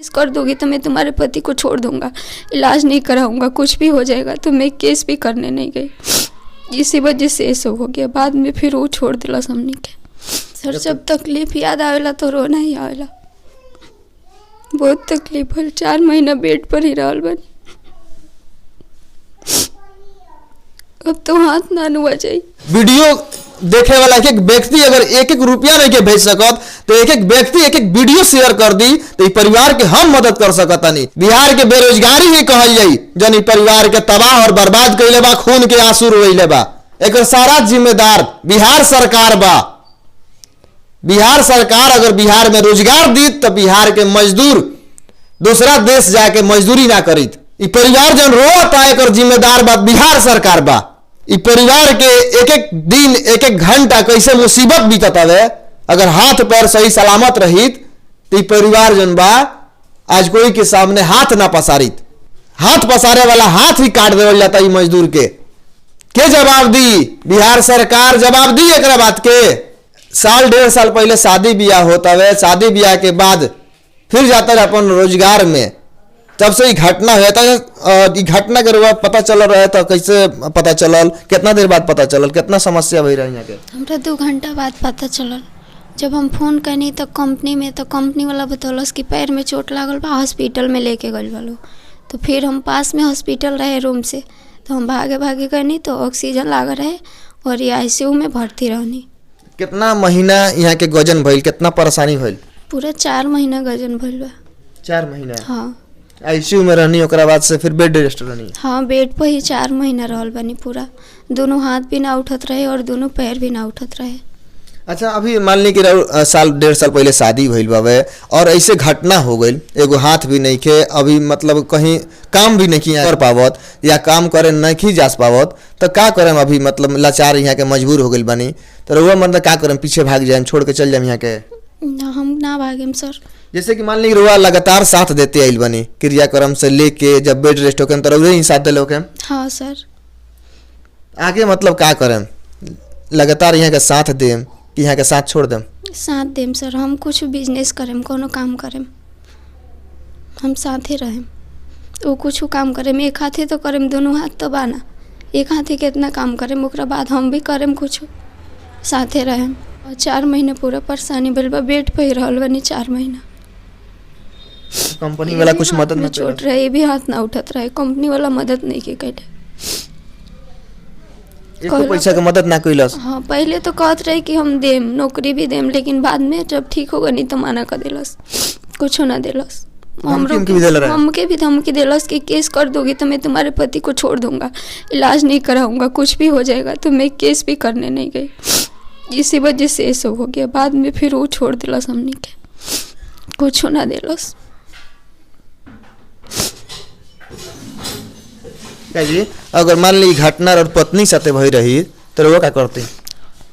कर दोगी तो मैं तुम्हारे पति को छोड़ दूंगा, इलाज नहीं कराऊंगा, कुछ भी हो जाएगा। तो मैं केस भी करने नहीं गई, इसी वजह से ये सब हो गया। बाद में फिर वो छोड़ दिला हमने के। सर जब तकलीफ याद आवेला तो रोना ही आवेला। बहुत तकलीफ है, 4 महीना बेड पर ही रहल बनी। अब तो हाथ ना नुआ जाई। वीडियो देखे वाला एक एक व्यक्ति अगर एक एक रुपया नहीं के भेज सकत तो एक एक व्यक्ति एक एक वीडियो शेयर कर दी तो परिवार के हम मदद कर सकता नहीं। बिहार के बेरोजगारी ही कहल जाई जन परिवार के तबाह और बर्बाद कैले बा, खून के आंसू रोइले बा। एक सारा जिम्मेदार बिहार सरकार बा। बिहार सरकार अगर बिहार में रोजगार दी तो बिहार के मजदूर दूसरा देश जाके मजदूरी ना करी। परिवार जन रोता एक जिम्मेदार बा बिहार सरकार बा। परिवार के एक एक दिन एक एक घंटा कैसे मुसीबत बीतत हवे। अगर हाथ पैर सही सलामत रहित तो परिवार जन बा आज कोई के सामने हाथ ना पसारित। हाथ पसारे वाला हाथ ही काट देवल जाता है मजदूर के जवाब दी? बिहार सरकार जवाब दी एक बात के। साल 1.5 साल पहले शादी ब्याह होता है, शादी ब्याह के बाद फिर जाता है अपन रोजगार में। तब से ही घटना हुआ था। घटना के बाद पता चल रहा था, कैसे पता चलल, कितना देर बाद पता चलल, कितना समस्या हुई रही यहाँ के? हमरा 2 घंटा बाद पता चलल। जब हम फोन करनी तो कंपनी में, तो कंपनी वाला बतौलस कि पैर में चोट लागल बा, हॉस्पिटल में लेके गए वालो। तो फिर हम पास में हॉस्पिटल रहे रूम से, तो हम भागे भागे करनी तो ऑक्सीजन लागल रहे और ये ICU में भर्ती रहनी। कितना महीना यहाँ के गजन भइल, कितना परेशानी भइल? पूरा 4 महीना गजन भइल बा। 4 महीना? हाँ। ICU में रहनी, ओकरा बाद से फिर बेड रेस्ट रहनी? हाँ, बेड पर ही 4 महीना रहल बनी पूरा। दोनों हाथ भी ना उठत रहे और दोनों पैर भी ना उठत रहे। अच्छा, अभी मान ली कि साल 1.5 साल पहले शादी भइल बावे और ऐसे घटना हो गई, एगो हाथ भी नहीं खे, अभी मतलब कहीं काम भी नहीं कर पावत या काम करे नहीं जा पावत, तो का करें? अभी मतलब लाचार यहाँ के मजबूर हो गई बनी, तो रउआ मतलब का करें? पीछे भाग जाए, छोड़ के चल जाए यहाँ के? ना, हम ना भागेम सर। जैसे कि मान ली रुआ लगातार साथ देते आइल बनी क्रियाक्रम से लेके जब बेड रेस्ट होके तो रुआ ही साथ दे लोगे? हाँ सर। आगे मतलब का करें? लगातार यहाँ के साथ देम कि यहाँ के साथ छोड़ देम? साथ देम सर। हम कुछ बिजनेस करेम, कोनो काम करेम, हम साथे रहेम। वो कुछ काम करेम, एक हाथे तो करेम, दोनों हाथ तो बाना, एक हाथे कितना काम करेम, ओकरा बाद हम भी करेम, कुछ साथे रहेम। 4 महीने पूरा परेशानी भइल बा, बेड पे ही रहल बनी 4 महीना। कंपनी वाला कुछ मदद न चोट रहे, ये भी हाथ ना उठत रहे, कंपनी वाला मदद नहीं के कैले। एको पैसा के मदद ना कइलस? हाँ, पहले तो कहत रहे कि हम देम, नौकरी भी देम, लेकिन बाद में जब ठीक होगा नहीं तो माना कर देलस, कुछ ना देलस। हमके भी धमकी देलस कि केस कर दोगी तो मैं तुम्हारे पति को छोड़ दूंगा, इलाज नहीं कराऊंगा, कुछ भी हो जाएगा। तो मैं केस भी करने नहीं गई, इसी वजह से ये सब हो गया। बाद में फिर वो छोड़ दिलस हमने के, कुछ ना दिलस। जी, अगर मान ली घटना और पत्नी साथे भई रही तो वो क्या करते?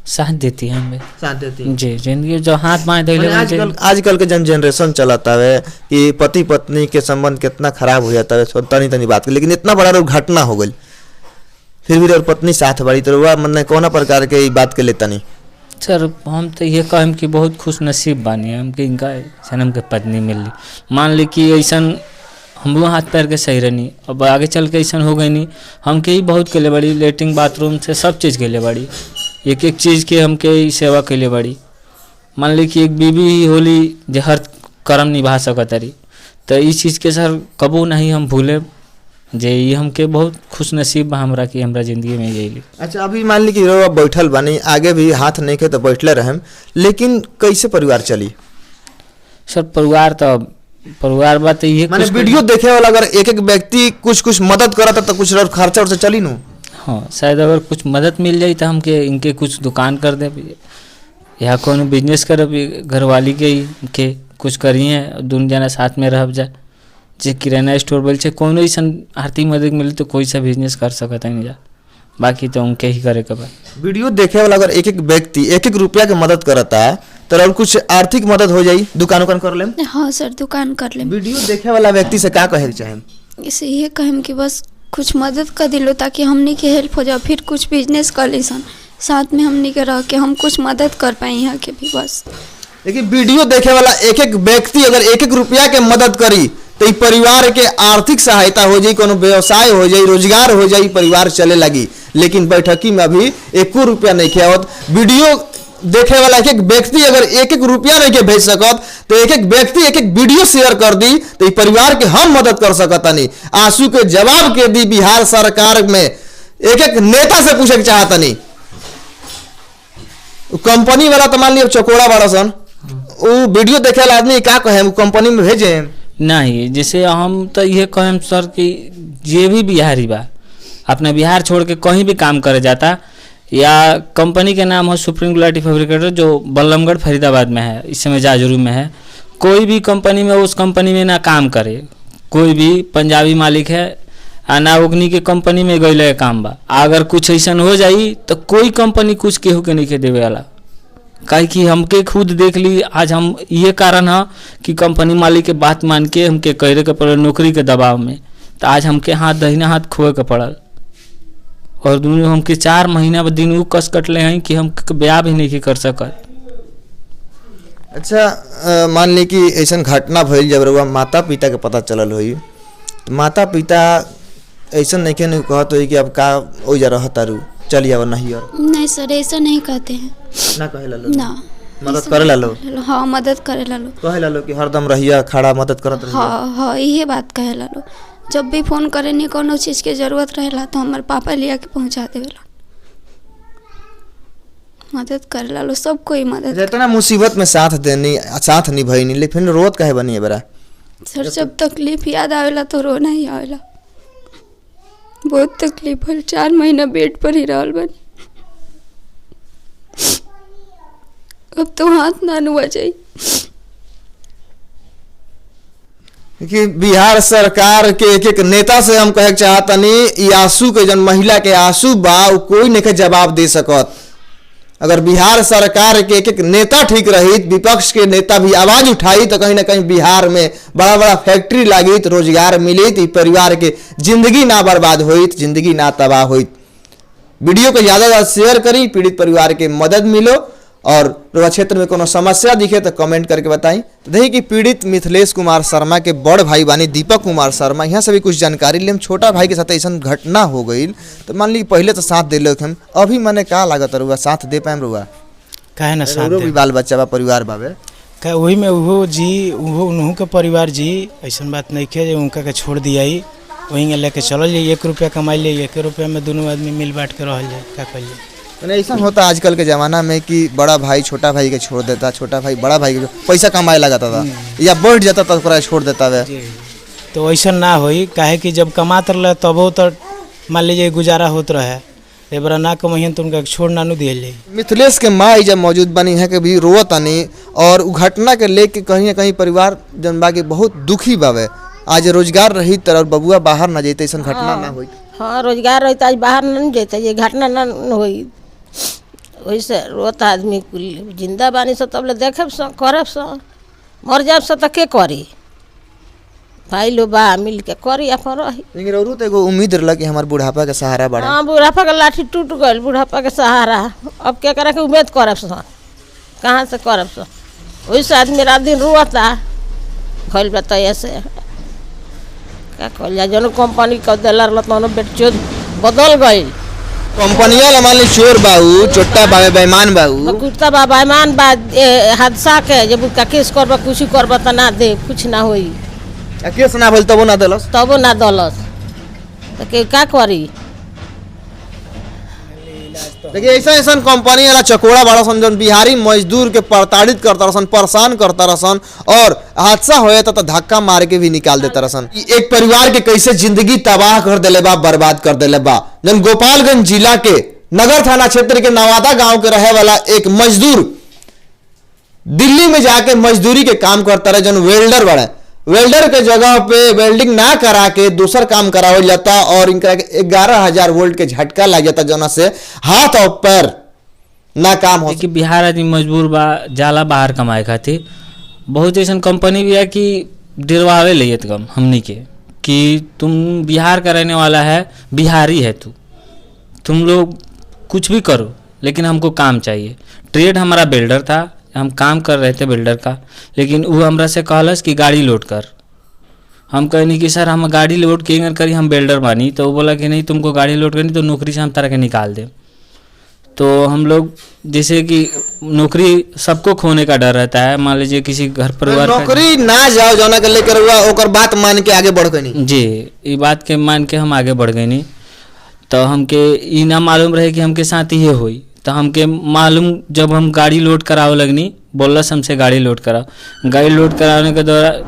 साथ देती है, हमें साथ देती जी। जिंदगी जो हाथ बाएं धइले आजकल के जनरेशन चलाता है कि पति पत्नी के संबंध कितना खराब हो जाता है, तनी बात के, लेकिन इतना बड़ा घटना हो गई फिर भी और पत्नी साथ बड़ी, तो वह मतलब कौन प्रकार के बात के लेता नहीं? सर हम तो ये कहम कि बहुत खुश नसीब बानी हमके, इनका जन्म के पत्नी मिली। मान ली कि ऐसा हम हाथ पैर के सही रहनी, अब आगे चल के ऐसा हो गई नहीं। हमके ही बहुत के लिए बड़ी, लेटरिन बाथरूम से सब चीज़ के लिए बड़ी, एक एक चीज़ के हमके ही सेवा के लिए बड़ी। मान ली कि एक बीबी ही होली जो हर कर्म निभा सकत रही, तो इस चीज़ के सर कबू नहीं हम भूले जे ये हमके बहुत खुश नसीब बा हमरा कि हमरा जिंदगी में यही। अच्छा, अभी मान ली कि रउआ बैठल बानी, आगे भी हाथ नहीं के तो बैठले रहें, लेकिन कैसे परिवार चली? सर परिवार बात ये माने वीडियो देखे वाला अगर एक एक व्यक्ति कुछ मदद करता तो कुछ खर्चा उर्चा चली नू? हाँ, शायद अगर कुछ मदद मिल जाए तो हमके इनके कुछ दुकान कर दे या कोनो बिजनेस कर, घरवाली के कुछ करिए, दोनों जना साथ में रह जाए। जे किराना स्टोर बोल छे, कोनो ऐसा आर्थिक मदद मिले तो कोई सा बिजनेस कर सकता है नहीं जा, बाकी तो उनके ही करे के बा। वीडियो देखे वाला अगर एक एक व्यक्ति एक एक रुपया के मदद करता है तो और कुछ आर्थिक मदद हो जाई, दुकान कर लेम? हाँ सर, दुकान कर लेम। वीडियो देखे वाला व्यक्ति से क्या कहे चाहें? इसे ये कहें कि बस कुछ मदद कर दिलो ताकि हमने के हेल्प हो जाए, फिर कुछ बिजनेस कर ले सन साथ में हमने के रह के हम कुछ मदद कर पाए यहाँ के भी, बस देखिए वीडियो देखे वाला एक एक व्यक्ति अगर एक एक रुपया के मदद करी तो ई परिवार के आर्थिक सहायता हो जाई, कोनो व्यवसाय हो जाई, रोजगार हो जाई, परिवार चले लगी। लेकिन बैठकी में अभी 1 रुपया नहीं खियावत। वीडियो देखे वाला एक एक व्यक्ति अगर एक एक रुपया नहीं के भेज सकत तो एक एक व्यक्ति एक एक वीडियो शेयर कर दी तो ई परिवार के हम मदद कर सकतानी। आंसू के जवाब के दी बिहार सरकार में एक एक नेता से पूछे के चाहतनी। कंपनी वाला तो मान लिया चकोड़ा बड़ा सन, वो वीडियो देखे वाला आदमी का कहे कंपनी में भेजे नहीं। जैसे हम तो ये कहें सर कि ये भी बिहारी बा अपना बिहार छोड़ के कहीं भी काम करे जाता, या कंपनी के नाम हो सुप्रीम गुलाटी फैब्रिकेटर जो बल्लमगढ़ फरीदाबाद में है, इस समय जाजरू में है। कोई भी कंपनी में उस कंपनी में ना काम करे, कोई भी पंजाबी मालिक है ना ओगनी के कंपनी में गई काम बा। अगर कुछ ऐसा हो जाई तो कोई कंपनी कुछ केहू के नहीं के देवे वाला, काहे कि हमके खुद देख ली। आज हम ये कारण है कि कंपनी मालिक के बात मान के हमके करे के पड़ल नौकरी के दबाव में, तो आज हमके दहिना हाथ खोए के पड़ल। और दोनों हमके 4 महीना दिन वो कस कटले हैं कि हम ब्याह भी नहीं कर सकत। अच्छा मान ली कि ऐसा घटना भइल जब रउआ माता पिता के पता चलल हुई तो माता पिता ऐसा नहीं कहत हुई कि अब का हो जा रहा तारू चलिए अब नहीं। और नहीं सर ऐसा नहीं कहते हैं ना कहे लो ना, मदद करे लो। हाँ मदद करे लो, कहे लो कि हरदम रहिया खड़ा मदद करत रहिया। हाँ यही बात कहे लो। जब भी फोन करे नहीं कोनो चीज के जरूरत रहेला तो हमारे पापा लिया के पहुंचा देवेला, मदद कर लो। सब कोई मदद इतना मुसीबत में साथ निभाई लेकिन रोत कहे बनी है बरा सर। जब तकलीफ याद आवेला तो रोना ही आवेला। बहुत तकलीफ है, 4 महीना बेड पर ही रहल बन। अब तो हाथ ना नुआ जाई कि बिहार सरकार के एक एक नेता से हम कहे चाहतनी ई आंसू के जन महिला के आंसू बा कोई नहीं के जवाब दे सकत। अगर बिहार सरकार के एक नेता ठीक रही, विपक्ष के नेता भी आवाज उठाई तो कहीं ना कहीं बिहार में बड़ा बड़ा फैक्ट्री लगी, रोजगार मिली, परिवार के जिंदगी ना बर्बाद हुई, जिंदगी ना तबाह हुई। वीडियो को ज़्यादा से ज़्यादा शेयर करी, पीड़ित परिवार के मदद मिलो। और क्षेत्र में कोनो समस्या दिखे तो कमेंट करके बताई। तो देखिए कि पीड़ित मिथिलेश कुमार शर्मा के बड़ भाई बानी दीपक कुमार शर्मा, यहाँ से भी कुछ जानकारी लेम। छोटा भाई के साथ ऐसा घटना हो गई तो मान ली पहले तो साथ दे लो हम, अभी मैंने का लागत रुआ साथ दे पाए रुआ काहे ना साथ भी बाल बच्चा बा परिवार बाबे का वही में उहो जी उन्हों के परिवार जी ऐसा बात नहीं किया उनका के छोड़ दिया ही वहीं लेके चल जाइए। 1 रुपया कमाई ले 1 रुपया में दोनों आदमी मिल बांट के रह जाए। क्या कहिए मैंने ऐसा होता आजकल के ज़माना में कि बड़ा भाई छोटा भाई के छोड़ देता, छोटा भाई बड़ा भाई के पैसा कमाए लगाता था या बढ़ जाता था तो छोड़ देता है। तो ऐसा ना होई, काहे कि जब कमात रहे तबो तो मान लीजिए गुजारा होत रहे, एक बार ना कमाइए तो उनका छोड़ ना दिया जाए। मिथिलेश के माँ जब मौजूद बनी है कि भी रोवत आनी और घटना के लेके कहीं ना कहीं परिवार जनबा के बहुत दुखी बावे। आज रोजगार रही तर बबुआ बाहर ना जाते, ऐसा घटना ना हुई। हाँ रोजगार रही आज बाहर नहीं जाते, ये घटना ना हुई। वैसे रोता आदमी कुल जिंदा बानी से तब ले देखे करब सो मर जाब से तो के करी भाई लो बा मिल के करी अपन रही। लेकिन औरो तो एगो उम्मीद रहला कि हमार बुढ़ापा के सहारा बड़ा। हाँ बुढ़ापा के लाठी टूट गई, बुढ़ापा के सहारा अब क्या करे के उम्मीद करब सो कहाँ से करब सो। वैसे आदमी रात दिन रोता भइल बता ऐसे क्या कहल जाए। जन कंपनी का दिला तो बेटियों बदल गई। कंपनिया मान ली चोर बाबू चोट्टा बाबे बेईमान बाबू कुत्ता बा बेईमान बा हादसा के जब उसका केस करबा कुछ करबा तो ना दे कुछ ना होई। केस ना भइल तबो ना दलस तो के का करी। देखिए ऐसा ऐसा कंपनी वाला चकोड़ा बड़ा सन जन बिहारी मजदूर के प्रताड़ित करता रहसन, परेशान करता रहसन और हादसा होए तो धक्का मार के भी निकाल देता रहसन। एक परिवार के कैसे जिंदगी तबाह कर देले बा, बर्बाद कर देले बा। जन गोपालगंज जिला के नगर थाना क्षेत्र के नवादा गांव के रहे वाला एक मजदूर दिल्ली में जाके मजदूरी के काम करता रहे। जन वेल्डर बड़ा वेल्डर के जगह पे वेल्डिंग ना करा के दूसर काम करावल जाता और इनका 11,000 वोल्ट के झटका लग जाता जना से हाथ और पैर ना काम हो। कि बिहार आदमी मजबूर बा जाला बाहर कमाए खातिर। बहुत ऐसा कंपनी भी है कि डरवावे ले कम हमनी के कि तुम बिहार का रहने वाला है, बिहारी है तुम लोग कुछ भी करो लेकिन हमको काम चाहिए। ट्रेड हमारा बिल्डर था, हम काम कर रहे थे बिल्डर का, लेकिन वो हमरा से कहलस कि गाड़ी लोड कर। हम कहनी कि सर हम गाड़ी लोड के करी, हम बिल्डर बानी। तो वो बोला कि नहीं, तुमको गाड़ी लोड करनी तो नौकरी से हम तरह के निकाल दें। तो हम लोग जैसे कि नौकरी सबको खोने का डर रहता है, मान लीजिए किसी घर परिवार नौकरी ना जाओ जाना के लेकर हुआ ओकर बात मान के आगे बढ़ गई जी, ये बात के मान के हम आगे बढ़ गए नहीं। तो हमके ई ना मालूम रहे कि हमके साथ ये हुई। तो हमके मालूम जब हम गाड़ी लोड करावे लगनी, बोलस हमसे गाड़ी लोड कराओ। गाड़ी लोड कराने के दौरान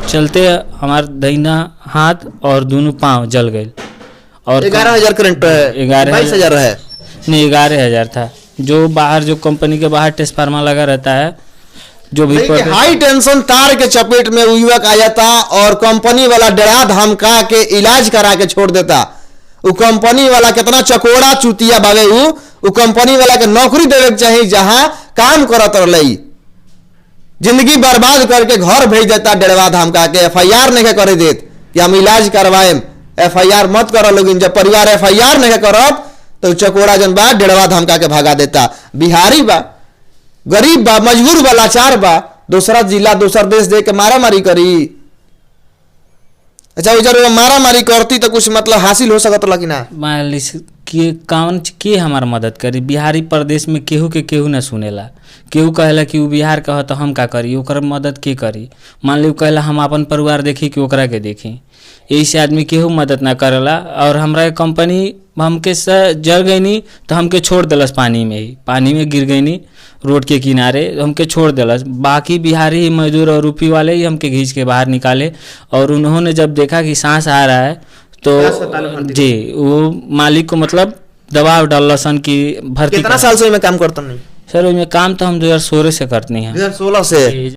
चलते हमार दहिना हाथ और दोनों पाँव जल गए। और 11,000 करंट है, 22,000 है नहीं 11,000 था। जो बाहर जो कंपनी के बाहर ट्रांसफार्मर लगा रहता है, जो भी हाई टेंशन तार के चपेट में युवक आ जाता और कंपनी वाला डरा धमका के इलाज करा के छोड़ देता। वो कंपनी वाला कितना चकोड़ा चुतिया बाबे, वो कंपनी वाला के नौकरी देवे के चाहिए जहां काम करत रही। जिंदगी बर्बाद करके घर भेज देता डरवा धमका के। FIR नहीं करे देत कि हम इलाज करवाए, FIR मत करो लोग। जब परिवार FIR नहीं करब तो चकोड़ा जन बा डरवा धमका के भगा देता। बिहारी बा, गरीब बा, मजबूर बा, लाचार बा, दूसरा जिला दूसरा देश दे के मारा मारी करी। अच्छा वो मारा मारी करती तो कुछ मतलब हासिल हो सकत कि ना? मान ली कि कौन के हमार मदद करी। बिहारी प्रदेश में केहू के केहू ना सुनेला। केहू कहेला कि वो बिहार का हो तो हम का करी, ओकर मदद के करी। मान ली कहेला हम अपन परिवार देखी कि ओकरा के देखी, यही से आदमी केहू मदद ना करेला। और हमरा कंपनी हमके जल गई नहीं तो हमके छोड़ दिलस पानी में, ही पानी में गिर गई नहीं रोड के किनारे, हमके छोड़ दिलस। बाकी बिहारी मजदूर और यूपी वाले ही हमके खींच के बाहर निकाले। और उन्होंने जब देखा कि सांस आ रहा है तो जी वो मालिक को मतलब दबाव डालसन कि भर्ती। कितना साल से मैं काम करता नहीं सर? उसमें काम तो हम 2016 से करते हैं। 2016 से?